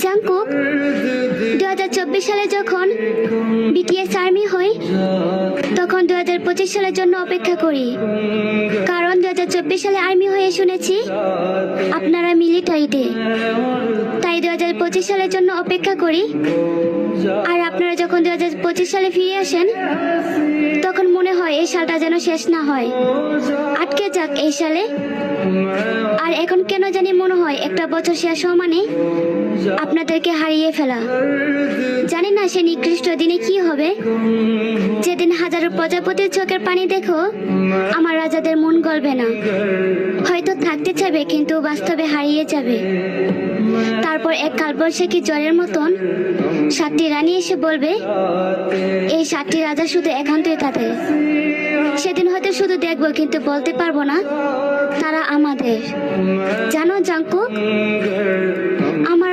Jungkook 2024 সালে যখন BTS army হই, তখন 2025 সালের জন্য অপেক্ষা করি। কারণ 2024 সালে আর্মি হয়ে শুনেছি আপনারা মিলিটারিতে, তাই 2025 সালের জন্য অপেক্ষা করি। আর আপনারা যখন 2025 সালে ফিরে আসেন, তখন মনে হয় এই সালটা যেন শেষ না হয়, আটকে যাক এই সালে। আর এখন কেন জানি মনে হয় একটা বছর শেষ হওয়া মানে আপনাদেরকে হারিয়ে ফেলা। জানি না সে নিকৃষ্ট দিনে কি হবে, যেদিন হাজারো প্রজাপতির চোখের পানি দেখো আমার রাজাদের মন গলবে না। হয়তো থাকতে চাইবে কিন্তু বাস্তবে হারিয়ে যাবে। তারপর এক কালবৈশাখী জ্বরের মতন 7টি রানী এসে বলবে এই 7টি রাজা শুধু একান্তই তাদের। সেদিন হয়তো শুধু দেখবো কিন্তু বলতে পারবো না তারা আমাদের। জানো জাংকুক, আমার